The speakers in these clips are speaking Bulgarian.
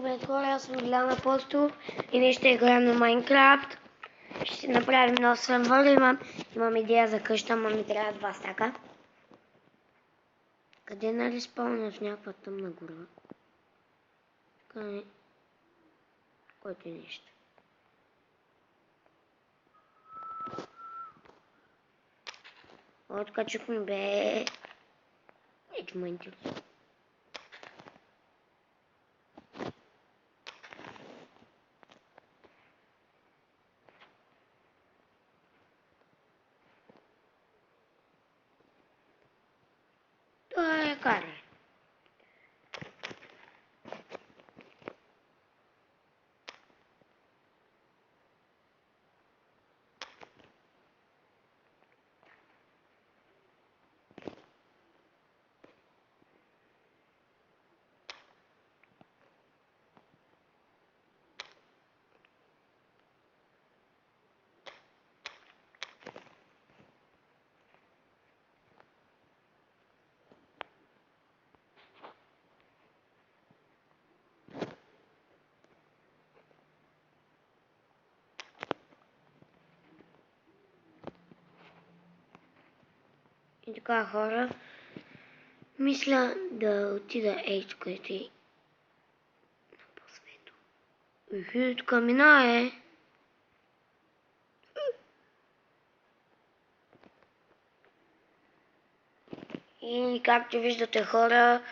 Привет хора, аз съм Илян Апостол и ние ще играем на Майнкрафт. Ще направим нов сервер, имам идея за къща, ама ми трябва 2 стака. Къде нали спълня в някаква тъмна гора? Къде? Който е нещо. Откачихме бе. Ето мънтил. Това е каре. И така хора, мисля да отида ейч където е на по-свето. Тук мина е. И както виждате хора,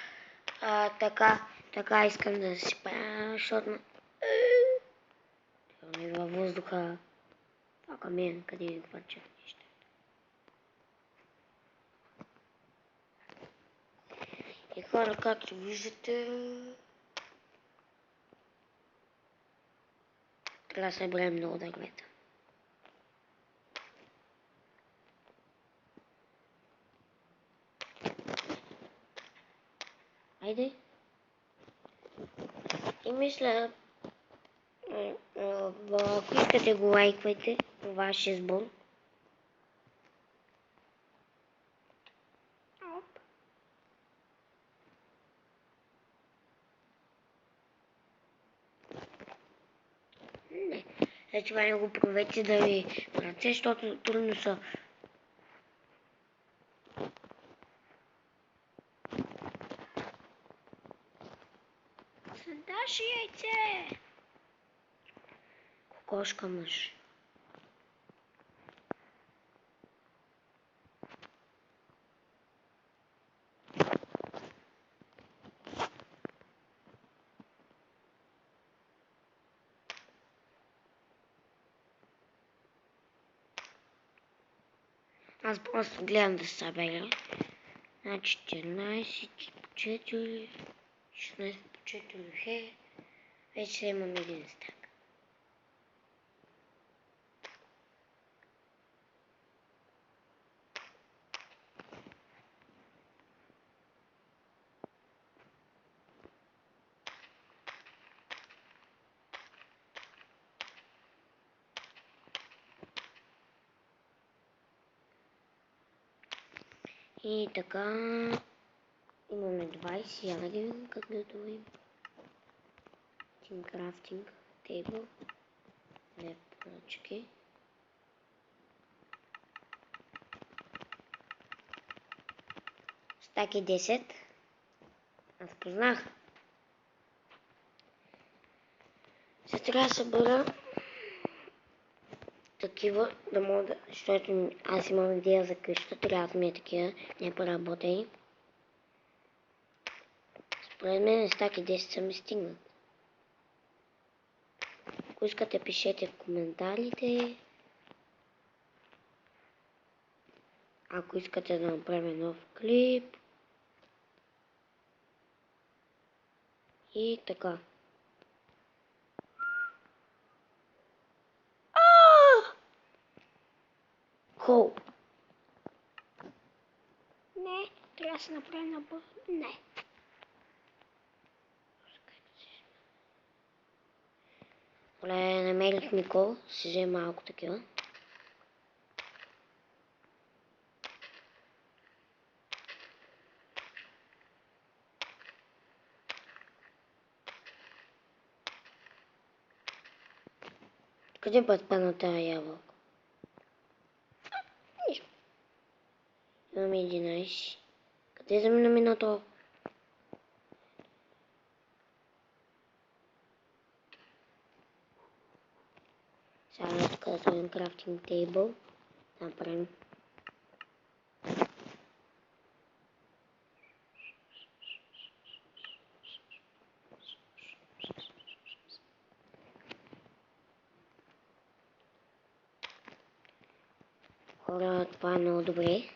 така искам да си правя, защото във въздуха. Това камен, къде е хвърчат неща. И хора, както виждате, трябва да съберем много дървета. Айде. И мисля, ако искате го лайквайте по ваш избор. Не, за това не го проверете да ви ръце, защото трудно са. Съдаш яйце! Кокошка мъж. Аз просто гледам да съберя. Значи 14 по 4, 16 по 4, хе. Вече имам един стак. И така, имаме 20, я да видим как да добавим. Крафтинг, тейбъл, две поръчки. Стаки 10. Аз познах. Сега трябва да събера такива, да мога да, защото аз имам идея за къща, трябва да ми е такива, не поработени. Според мен стаки 10 са ми стигнат. Ако искате, пишете в коментарите. Ако искате да направим нов клип. И така. Хол. Не, трябва да се направи на бързо. Не. Оле, намерих Никол. Си взе малко такива. Къде път падна тази ябълка? Нищо. Имаме 11. Къде заминаме на то? Сега тук да сложим крафтинг тейбъл. Направим. Хора, това е много добре.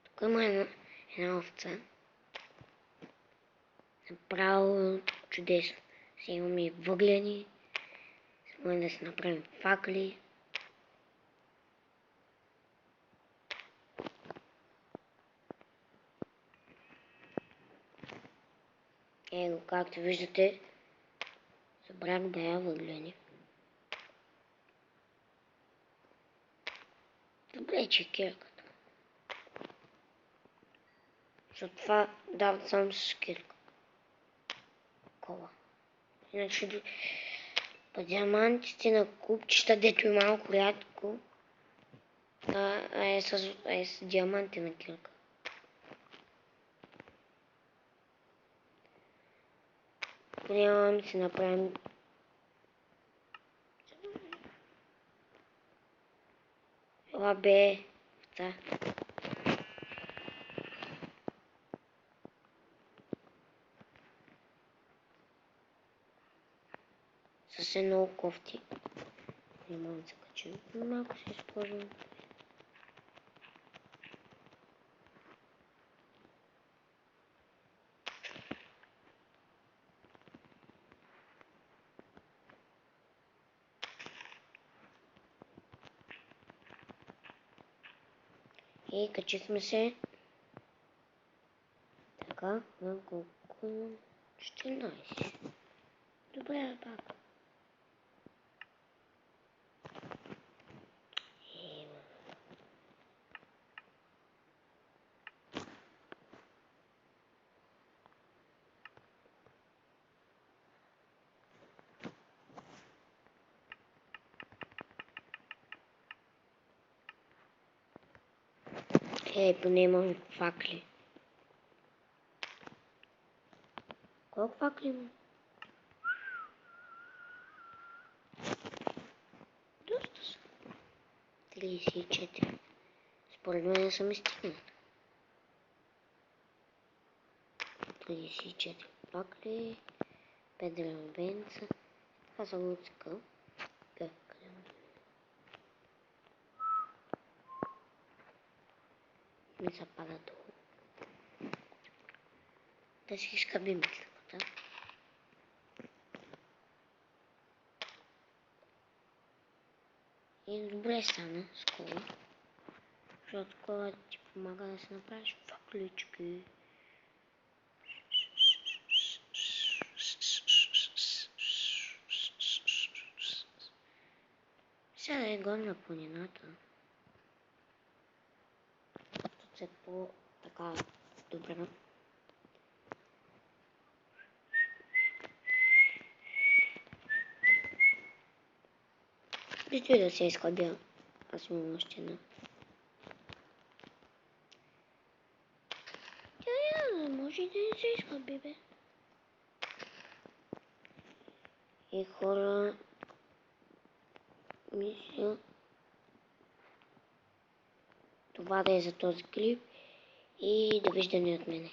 Тук има една овца. Направо чудесно. Сега имаме въглени. Сега можем да си направим факли. Его, както виждате, събрах да я въглени. Добре, че кирката. Защото това дават само с кирка. Кола. Иначе по диамантите на купчета, дето е малко рядко, е с диаманти на кирка. Нямаме да си направим ела бе овца. Съвсем много кофти. Не мога да се качим. Малко ще използвам. И качихме се. Така, на колко? 14. Добре, пак. Поне имам факли. Колко факли имам? Доста са. 34. Според мен съм изтигнат. 34 факли. 5 дръвенца. Това са луцка. Не се пада долу. Да си изкъбим клипата. И добре стана с кола. Защото кола ти помага да си направиш факлички. Сега да е гон на планината. Тут е по-така добре. Вижте да се изхлабя. Аз имам още една. Може и да не се изхлаби, бе. И хора... Мисля... Това да е за този клип. И довиждане от мене.